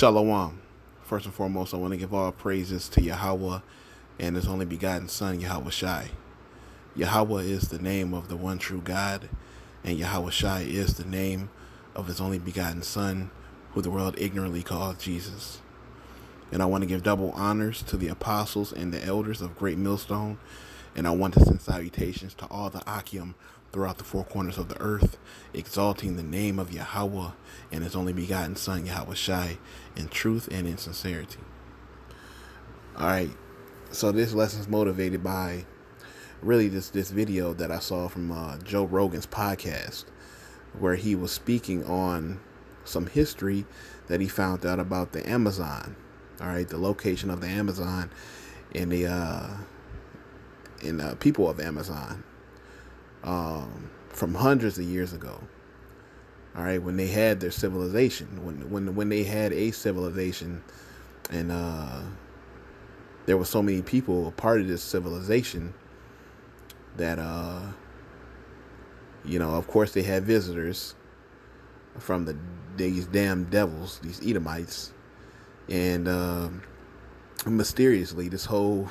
Shalom. First and foremost, I want to give all praises to Yahweh and His only begotten Son, Yahweh Shai. Yahweh is the name of the one true God, and Yahweh Shai is the name of His only begotten Son, who the world ignorantly called Jesus. And I want to give double honors to the apostles and the elders of Great Millstone, and I want to send salutations to all the Akim throughout the four corners of the earth, exalting the name of Yahweh and His only begotten Son, Yahweh Shai, in truth and in sincerity. Alright, so this lesson is motivated by really this video that I saw from Joe Rogan's podcast, where he was speaking on some history that he found out about the Amazon. Alright, the location of the Amazon and the people of Amazon from hundreds of years ago. All right, when they had their civilization, when they had a civilization, and there were so many people a part of this civilization that of course they had visitors from these damn devils, these Edomites, and mysteriously this whole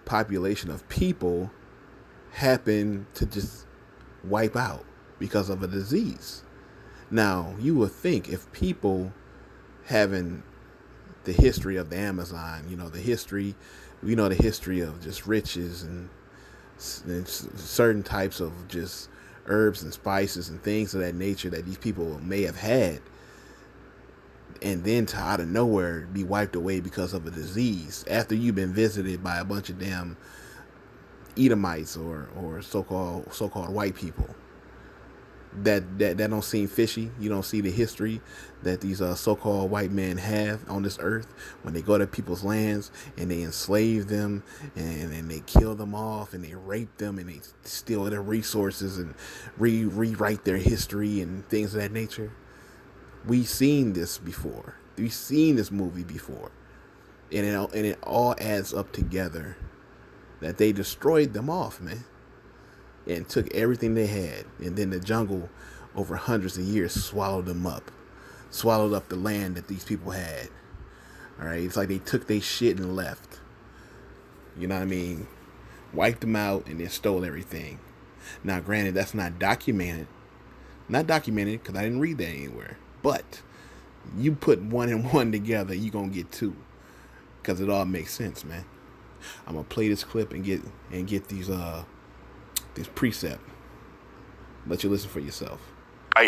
population of people happened to just wipe out because of a disease. Now, you would think if people having the history of the Amazon, the history of just riches and certain types of just herbs and spices and things of that nature that these people may have had, and then to out of nowhere be wiped away because of a disease after you've been visited by a bunch of damn Edomites or so-called white people. That don't seem fishy. You don't see the history that these so-called white men have on this earth when they go to people's lands and they enslave them and they kill them off and they rape them and they steal their resources and rewrite their history and things of that nature. We've seen this before. We've seen this movie before, and it all adds up together that they destroyed them off, man, and took everything they had, and then the jungle over hundreds of years swallowed up the land that these people had. All right, it's like they took their shit and left. You know what I mean? Wiped them out and then stole everything. Now, granted, that's not documented because I didn't read that anywhere. But you put one and one together, you gonna get two, because it all makes sense, man. I'm gonna play this clip and get these precept. Let you listen for yourself.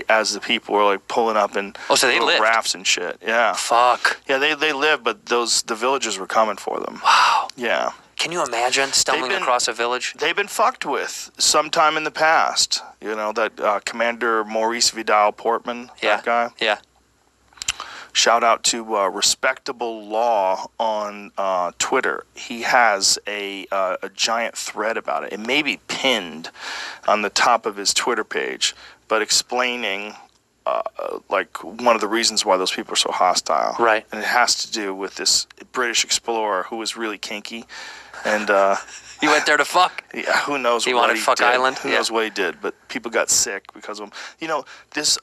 As the people were like pulling up in so they lived. rafts and shit. Yeah. Fuck. Yeah, they lived, but the villagers were coming for them. Wow. Yeah. Can you imagine stumbling across a village? They've been fucked with sometime in the past. That Commander Maurice Vidal Portman, that guy. Yeah. Shout out to Respectable Law on Twitter. He has a giant thread about it. It may be pinned on the top of his Twitter page, but explaining one of the reasons why those people are so hostile. Right. And it has to do with this British explorer who was really kinky. And he went there to fuck. Yeah, who knows he what wanted he Fuck did. Island. Who knows what he did, but people got sick because of him.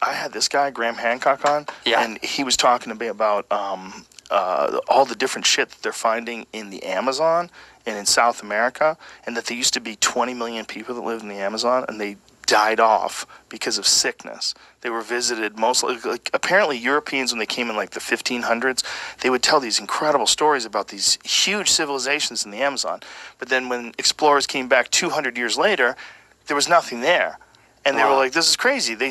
I had this guy, Graham Hancock, on, and he was talking to me about all the different shit that they're finding in the Amazon and in South America, and that there used to be 20 million people that lived in the Amazon, and they died off because of sickness. They were visited mostly, apparently Europeans, when they came in the 1500s, they would tell these incredible stories about these huge civilizations in the Amazon. But then when explorers came back 200 years later, there was nothing there. And they were like, this is crazy. They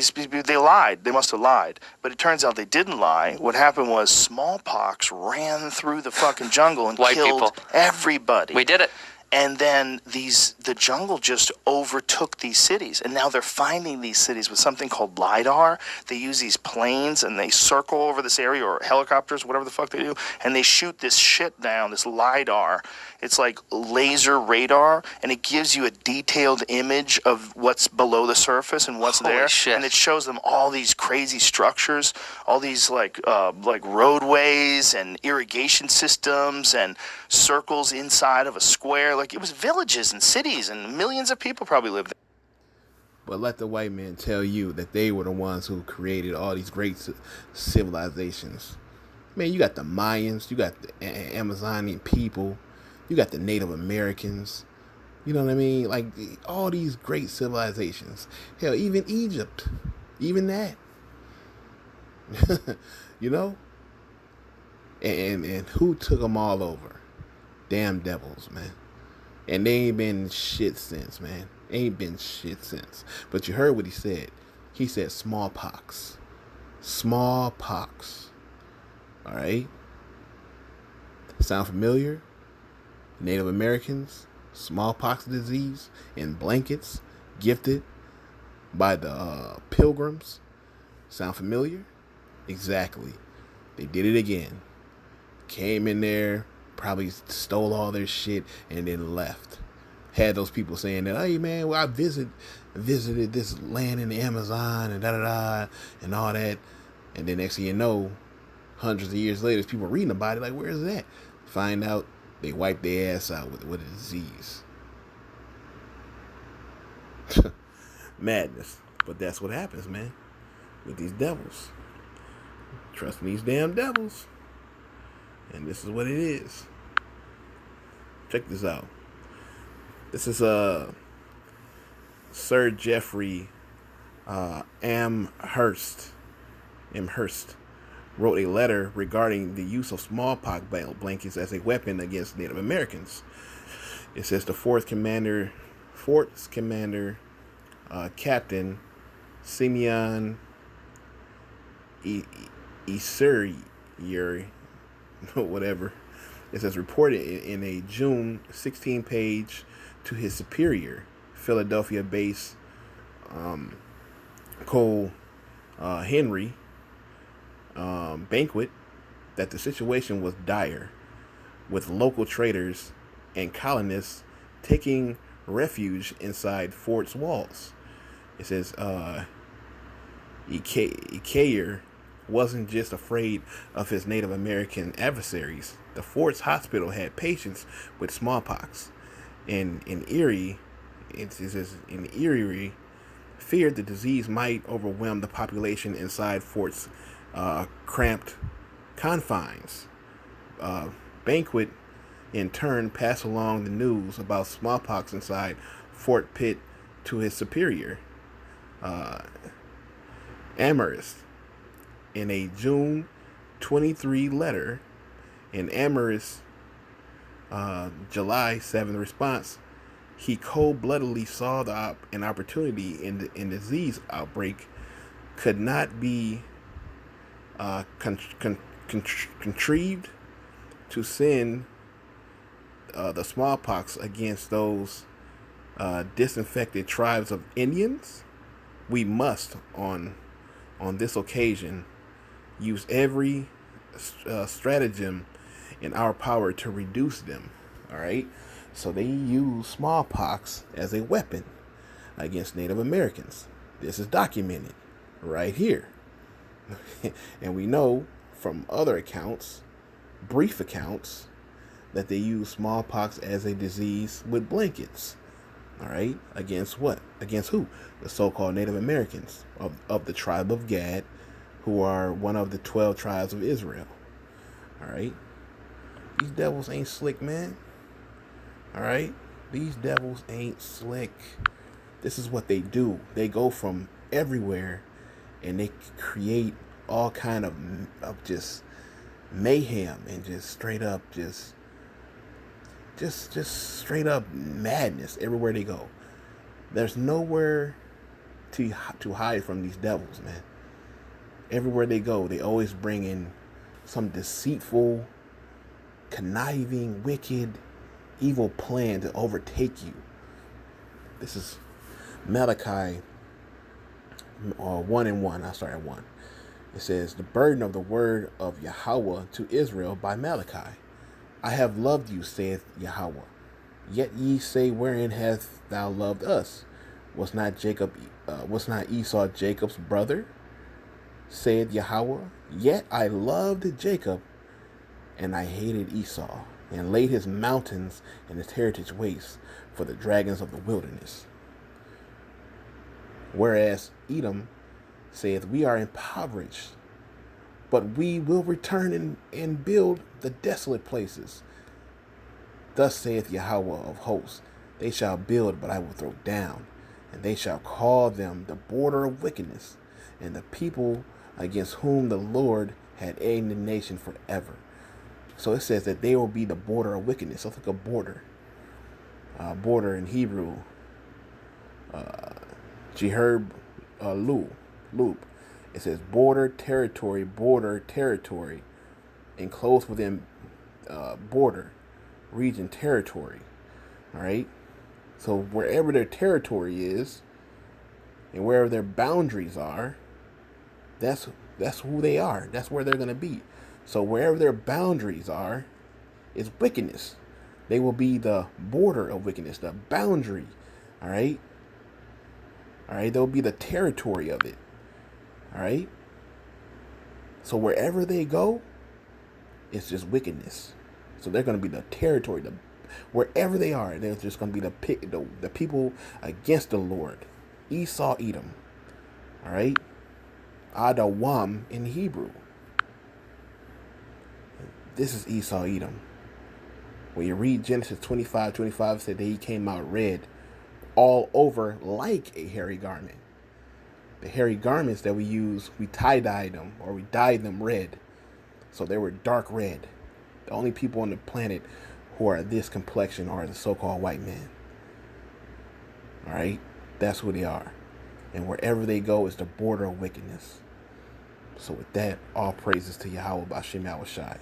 lied. They must have lied. But it turns out they didn't lie. What happened was smallpox ran through the fucking jungle and killed everybody. We did it. And then the jungle just overtook these cities, and now they're finding these cities with something called LiDAR. They use these planes, and they circle over this area, or helicopters, whatever the fuck they do, and they shoot this shit down, this LiDAR. It's like laser radar, and it gives you a detailed image of what's below the surface and what's there. Shit. And it shows them all these crazy structures, all these like roadways and irrigation systems and circles inside of a square. Like, it was villages and cities, and millions of people probably lived there. But let the white men tell you that they were the ones who created all these great civilizations. Man, you got the Mayans, you got the Amazonian people, you got the Native Americans. You know what I mean? Like all these great civilizations. Hell, even Egypt, even that. You know, and who took them all over? Damn devils, man. And they ain't been shit since, man. Ain't been shit since. But you heard what he said. He said smallpox. Smallpox. All right. Sound familiar? Native Americans, smallpox disease in blankets, gifted by the pilgrims. Sound familiar? Exactly. They did it again. Came in there, probably stole all their shit, and then left. Had those people saying that, hey man, well, I visited this land in the Amazon and da da da and all that, and then next thing you know, hundreds of years later, people reading about it like, where is that? Find out they wiped their ass out with a disease. Madness. But that's what happens, man, with these devils. Trust in these damn devils. And this is what it is. Check this out. This is Sir Jeffrey Amherst wrote a letter regarding the use of smallpox blankets as a weapon against Native Americans. It says the Fort's Commander, Captain Simeon Isuri, whatever. It says reported in a June 16 page to his superior, Philadelphia-based Cole Henry Banquet, that the situation was dire, with local traders and colonists taking refuge inside Fort's walls. It says Ikayer wasn't just afraid of his Native American adversaries. The Fort's hospital had patients with smallpox, and in Erie, feared the disease might overwhelm the population inside Fort's cramped confines. Banquet, in turn, passed along the news about smallpox inside Fort Pitt to his superior, Amherst. In a June 23 letter, in Amherst's July 7th response, he cold-bloodedly saw an opportunity in disease outbreak could not be contrived to send the smallpox against those disinfected tribes of Indians. We must, on this occasion, use every stratagem in our power to reduce them. All right, so they use smallpox as a weapon against Native Americans. This is documented right here. And we know from other accounts, brief accounts, that they use smallpox as a disease with blankets. All right, against what? Against who? The so-called Native Americans of the tribe of Gad, who are one of the 12 tribes of Israel. All right, these devils ain't slick, man. All right, these devils ain't slick. This is what they do. They go from everywhere, and they create all kind of just mayhem and just straight up just straight up madness everywhere they go. There's nowhere to hide from these devils, man. Everywhere they go, they always bring in some deceitful, conniving, wicked, evil plan to overtake you. This is Malachi 1:1. I'll start at 1. It says, the burden of the word of Yahweh to Israel by Malachi. I have loved you, saith Yahweh. Yet ye say, wherein hast thou loved us? Was not Esau Jacob's brother? Saith Yahweh. Yet I loved Jacob, and I hated Esau, and laid his mountains and his heritage waste for the dragons of the wilderness. Whereas Edom saith, we are impoverished, but we will return and build the desolate places. Thus saith Yahweh of hosts, they shall build, but I will throw down, and they shall call them the border of wickedness, and the people against whom the Lord had indignation forever. So it says that they will be the border of wickedness. So it's like a border. Border in Hebrew, Jiherb loop. It says border territory, enclosed within border, region, territory. All right. So wherever their territory is, and wherever their boundaries are, that's who they are. That's where they're gonna be. So wherever their boundaries are, is wickedness. They will be the border of wickedness, the boundary. All right. All right. They'll be the territory of it. All right. So wherever they go, it's just wickedness. So they're going to be the territory. Wherever they are, they're just going to be the people against the Lord. Esau, Edom. All right. Adawam in Hebrew. This is Esau, Edom. When you read Genesis 25:25, it said that he came out red all over like a hairy garment. The hairy garments that we use, we tie-dyed them, or we dyed them red. So they were dark red. The only people on the planet who are this complexion are the so-called white men. All right? That's who they are. And wherever they go is the border of wickedness. So with that, all praises to Yahweh B'Shem Yahushai.